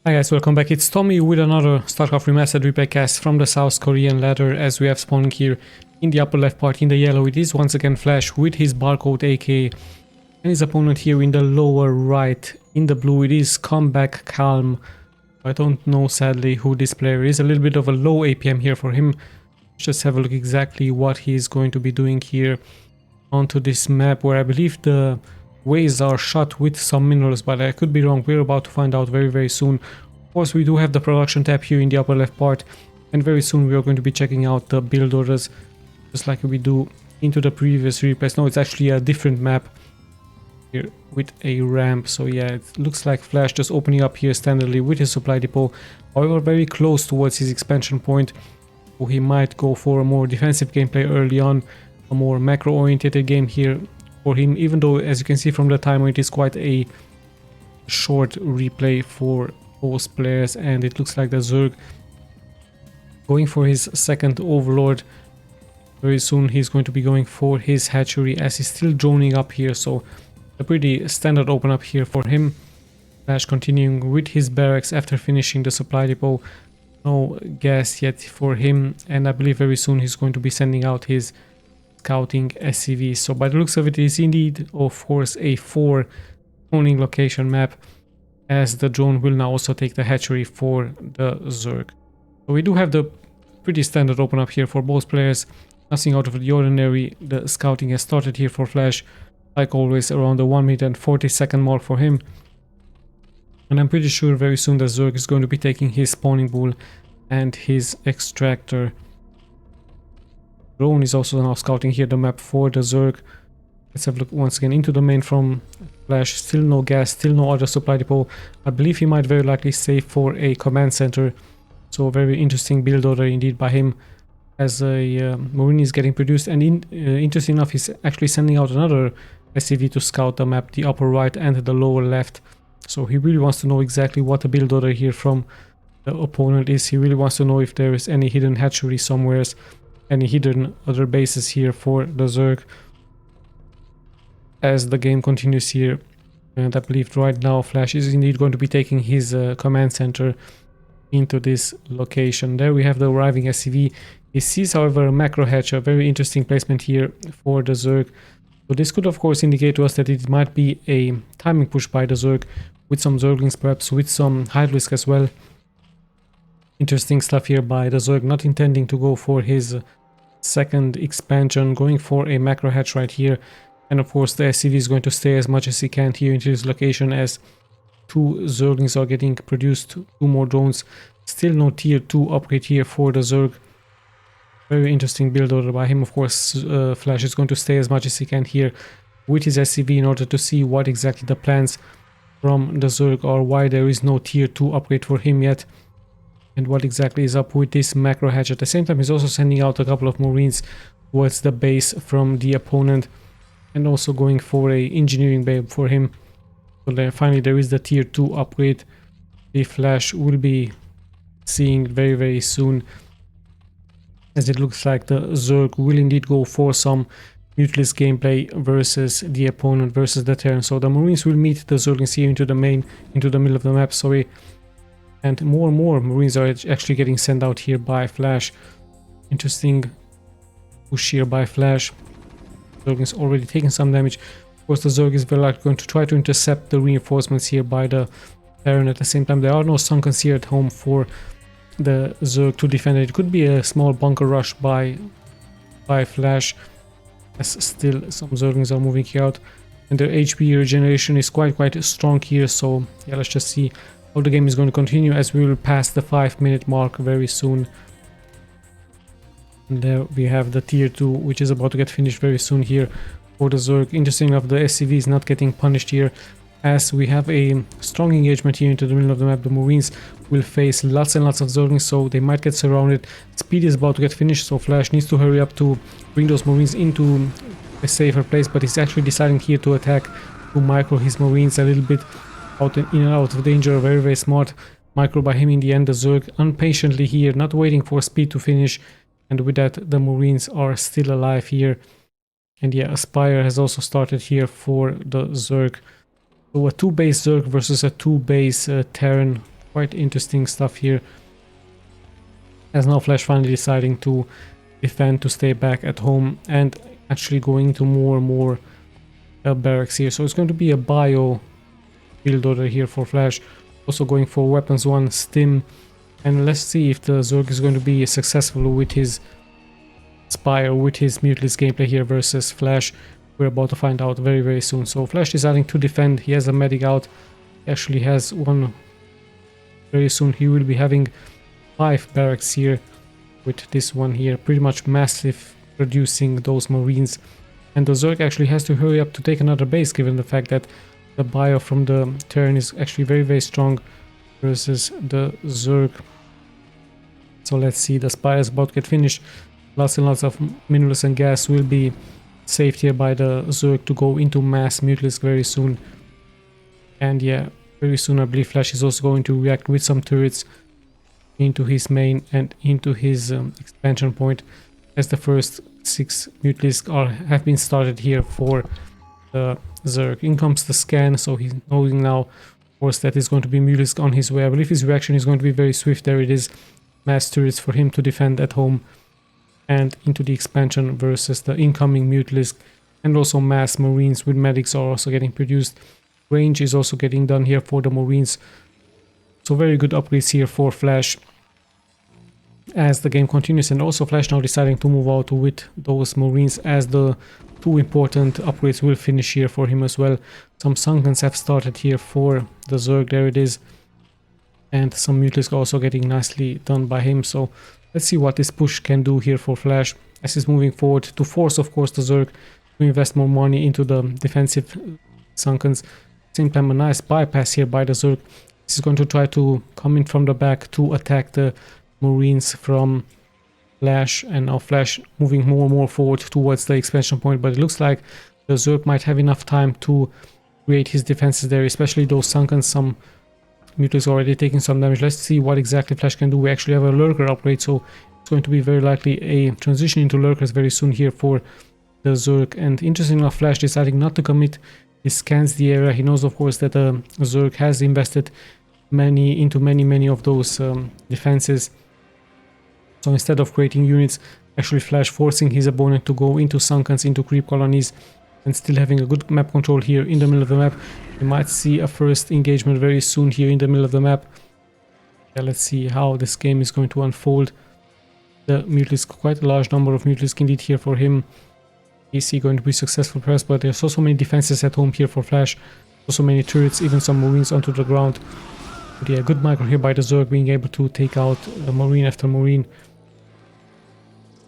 Hi guys, welcome back. It's Tommy with another Starcraft Remastered replay cast from the South Korean ladder, as we have spawning here in the upper left part in the yellow. It is once again Flash with his barcode AK, and his opponent here in the lower right in the blue. It is COMEBACKCALM. I don't know sadly who this player is. A little bit of a low APM here for him. Just have a look exactly what he is going to be doing here onto this map, where I believe the ways are shot with some minerals, but I could be wrong. We're about to find out very soon. Of course, we do have the production tab here in the upper left part, and very soon we are going to be checking out the build orders, just like we do into the previous replays. No, it's actually a different map here with a ramp. So yeah, it looks like Flash just opening up here standardly with his supply depot, however very close towards his expansion point. So he might go for a more defensive gameplay early on, a more macro oriented game here for him, even though, as you can see from the timer, it is quite a short replay for both players. And it looks like the Zerg going for his second overlord. Very soon he's going to be going for his hatchery, as he's still droning up here. So a pretty standard open up here for him. Flash continuing with his barracks after finishing the supply depot. No gas yet for him, and I believe very soon he's going to be sending out his scouting SCV. So by the looks of it, is indeed of course a 4 owning location map, as the drone will now also take the hatchery for the Zerg. So we do have the pretty standard open up here for both players, nothing out of the ordinary. The scouting has started here for Flash, like always around the 1 minute and 40-second mark for him, and I'm pretty sure very soon the Zerg is going to be taking his spawning bull and his extractor. Drone is also now scouting here the map for the Zerg. Let's have a look once again into the main from Flash. Still no gas, still no other supply depot. I believe he might very likely stay for a command center. So a very interesting build order indeed by him, as a Marine is getting produced. And interesting enough, he's actually sending out another SCV to scout the map, the upper right and the lower left. So he really wants to know exactly what the build order here from the opponent is. He really wants to know if there is any hidden hatchery somewheres, any hidden other bases here for the Zerg, as the game continues here. And I believe right now Flash is indeed going to be taking his command center into this location. There we have the arriving SCV. He sees, however, a macro hatch, a very interesting placement here for the Zerg. So this could of course indicate to us that it might be a timing push by the Zerg, with some Zerglings, perhaps with some high risk as well. Interesting stuff here by the Zerg, not intending to go for his second expansion, going for a macro hatch right here. And of course the SCV is going to stay as much as he can here into this location, as 2 Zerglings are getting produced, 2 more drones. Still no tier 2 upgrade here for the Zerg. Very interesting build order by him. Of course Flash is going to stay as much as he can here with his SCV in order to see what exactly the plans from the Zerg are, why there is no tier 2 upgrade for him yet, and what exactly is up with this macro hatch. At the same time, he's also sending out a couple of Marines towards the base from the opponent, and also going for a engineering bay for him. So then finally there is the tier 2 upgrade. The Flash will be seeing very soon, as it looks like the Zerg will indeed go for some Mutalisk gameplay versus the opponent, versus the Terran. So the Marines will meet the Zerglings here into the middle of the map, sorry. And more Marines are actually getting sent out here by Flash. Interesting push here by Flash. Zerglings already taking some damage. Of course the Zerg is very likely going to try to intercept the reinforcements here by the Terran. At the same time, there are no sunkens here at home for the Zerg to defend it. It could be a small bunker rush by Flash, as still some Zerglings are moving here out, and their HP regeneration is quite strong here. So yeah, let's just see how the game is going to continue, as we will pass the 5-minute mark very soon. And there we have the tier 2, which is about to get finished very soon here for the Zerg. Interesting enough, the SCV is not getting punished here, as we have a strong engagement here into the middle of the map. The Marines will face lots and lots of Zerglings, so they might get surrounded. Speed is about to get finished, so Flash needs to hurry up to bring those Marines into a safer place, but he's actually deciding here to attack, to micro his Marines a little bit in and out of danger. Very smart micro by him in the end. The Zerg impatiently here, not waiting for speed to finish, and with that the Marines are still alive here. And yeah, Aspire has also started here for the Zerg. So a 2 base Zerg versus a 2 base Terran quite interesting stuff here. As now Flash finally deciding to defend, to stay back at home, and actually going to more and more barracks here. So it's going to be a bio build order here for Flash. Also going for weapons 1 stim, and let's see if the Zerg is going to be successful with his Spire, with his Mutalisk gameplay here versus Flash. We're about to find out very, very soon. So Flash deciding to defend. He has a medic out. He actually has one. Very soon he will be having 5 barracks here with this one here. Pretty much massive, producing those Marines. And the Zerg actually has to hurry up to take another base, given the fact that the bio from the Terran is actually very, very strong versus the Zerg. So let's see, the Spire is about to get finished. Lots and lots of minerals and gas will be saved here by the Zerg to go into mass Mutalisk very soon. And yeah, very soon I believe Flash is also going to react with some turrets into his main and into his expansion point, as the first 6 Mutalisk have been started here for the Zerg. In comes the scan, so he's knowing now, of course, that is going to be Mutalisk on his way. I believe his reaction is going to be very swift. There it is, mass turrets for him to defend at home and into the expansion versus the incoming Mutalisk, and also mass Marines with medics are also getting produced. Range is also getting done here for the Marines. So very good upgrades here for Flash as the game continues, and also Flash now deciding to move out with those Marines, as the 2 important upgrades will finish here for him as well. Some Sunkens have started here for the Zerg, there it is, and some Mutalisk are also getting nicely done by him. So let's see what this push can do here for Flash as he's moving forward to force, of course, the Zerg to invest more money into the defensive Sunkens. Same time, a nice bypass here by the Zerg. This is going to try to come in from the back to attack the Marines from Flash, and now Flash moving more and more forward towards the expansion point, but it looks like the Zerg might have enough time to create his defenses there, especially those Sunkens. Some Mutalisk already taking some damage. Let's see what exactly Flash can do. We actually have a Lurker upgrade, so it's going to be very likely a transition into Lurkers very soon here for the Zerg. And interesting enough, Flash deciding not to commit. He scans the area. He knows, of course, that the Zerg has invested into many of those defenses. So instead of creating units, actually Flash forcing his opponent to go into Sunkens, into creep colonies, and still having a good map control here in the middle of the map. We might see a first engagement very soon here in the middle of the map. Yeah, let's see how this game is going to unfold. The Mutalisk, quite a large number of Mutalisk indeed here for him. Is he going to be successful perhaps? But there's so many defenses at home here for Flash. So many turrets, even some Marines onto the ground. But yeah, good micro here by the Zerg, being able to take out Marine after Marine.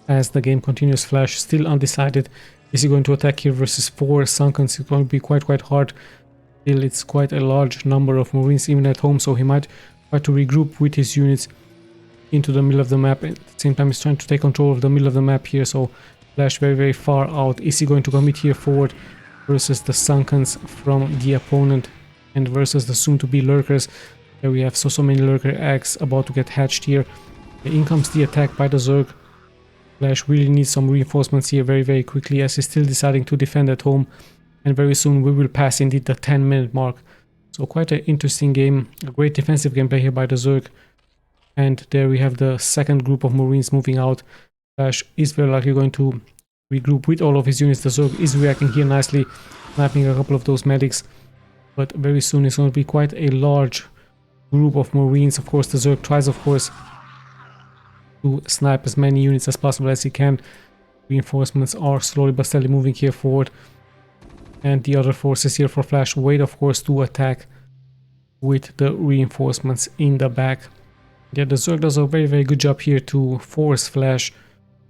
As the game continues, Flash still undecided. Is he going to attack here versus 4 Sunkens? It's going to be quite hard. Still, it's quite a large number of Marines even at home, so he might try to regroup with his units into the middle of the map. At the same time, he's trying to take control of the middle of the map here, so Flash very far out. Is he going to commit here forward versus the Sunkens from the opponent and versus the soon-to-be Lurkers? There we have so many Lurker eggs about to get hatched here. In comes the attack by the Zerg. Flash really needs some reinforcements here very quickly, as he's still deciding to defend at home, and very soon we will pass indeed the 10-minute mark. So quite an interesting game, a great defensive gameplay here by the Zerg. And there we have the second group of Marines moving out. Flash is very likely going to regroup with all of his units. The Zerg is reacting here nicely, sniping a couple of those medics, but very soon it's going to be quite a large group of Marines. Of course, the Zerg tries, of course, to snipe as many units as possible as he can. Reinforcements are slowly but steadily moving here forward, and the other forces here for Flash wait, of course, to attack with the reinforcements in the back. Yeah, the Zerg does a very good job here to force Flash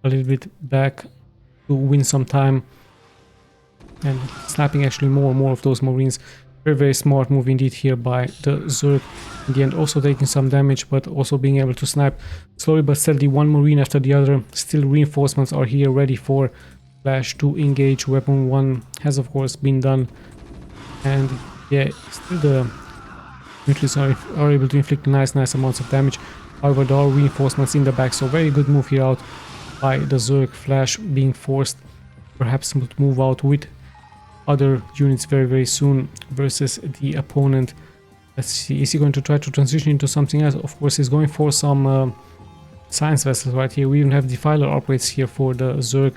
a little bit back to win some time, and sniping actually more and more of those Marines. Very smart move indeed here by the Zerg. In the end, also taking some damage, but also being able to snipe slowly but steadily one Marine after the other. Still, reinforcements are here ready for Flash to engage. Weapon 1 has, of course, been done, and yeah, still the Mutalisk are able to inflict nice amounts of damage. However, there are reinforcements in the back, so very good move here out by the Zerg. Flash being forced perhaps to move out with other units very soon versus the opponent. Let's see, is he going to try to transition into something else? Of course, he's going for some science vessels right here. We even have defiler operates here for the Zerg.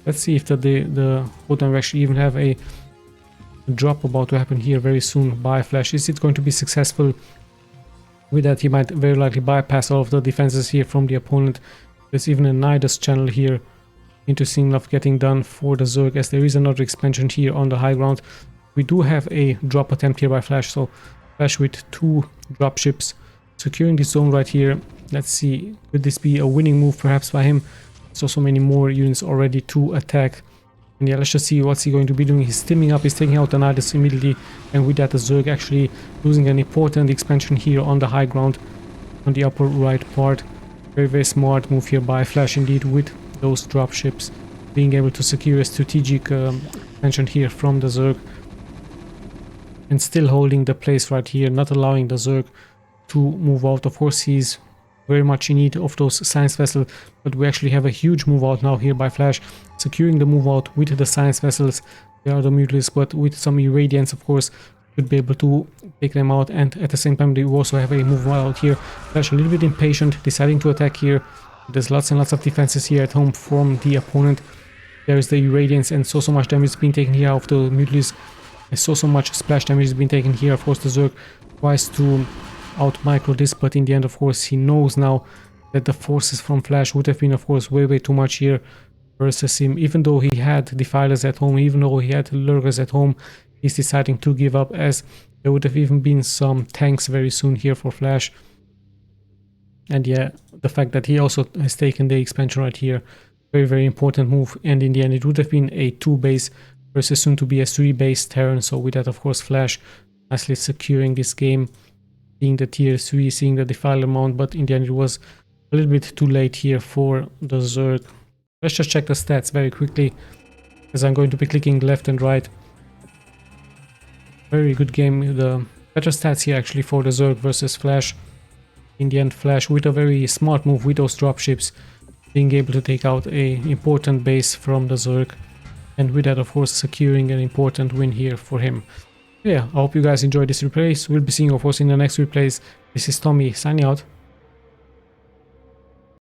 Let's see if the Hotan actually even have a drop about to happen here very soon by Flash. Is it going to be successful? With that, he might very likely bypass all of the defenses here from the opponent. There's even a Nidus channel here into Singlov getting done for the Zerg, as there is another expansion here on the high ground. We do have a drop attempt here by Flash, so Flash with 2 drop ships securing this zone right here. Let's see, could this be a winning move perhaps by him? So many more units already to attack. And yeah, let's just see what's he going to be doing. He's teaming up, he's taking out the Nidus immediately, and with that the Zerg actually losing an important expansion here on the high ground on the upper right part. Very smart move here by Flash indeed, with those drop ships being able to secure a strategic expansion here from the Zerg, and still holding the place right here, not allowing the Zerg to move out. Of course, he's very much in need of those science vessels, but we actually have a huge move out now here by Flash, securing the move out with the science vessels. They are the Mutalisk, but with some irradiance, of course, should be able to take them out. And at the same time, they also have a move out here. Flash a little bit impatient, deciding to attack here. There's lots and lots of defenses here at home from the opponent. There is the irradiance, and so much damage is being taken here off the Mutalisk. And so much splash damage is being taken here. Of course, the Zerg tries to out micro this, but in the end, of course, he knows now that the forces from Flash would have been, of course, way too much here versus him. Even though he had defilers at home, even though he had lurkers at home, he's deciding to give up, as there would have even been some tanks very soon here for Flash. And yeah, the fact that he also has taken the expansion right here, very important move. And in the end, it would have been a 2 base versus soon to be a 3 base Terran. So with that, of course, Flash nicely securing this game, seeing the tier 3, seeing the defiler mount, but in the end it was a little bit too late here for the Zerg. Let's just check the stats very quickly, as I'm going to be clicking left and right. Very good game. The better stats here actually for the Zerg versus Flash. In the end, Flash with a very smart move with those dropships, being able to take out a important base from the Zerg, and with that, of course, securing an important win here for him. Yeah, I hope you guys enjoyed this replays. We'll be seeing you, of course, in the next replays. This is Tommy signing out.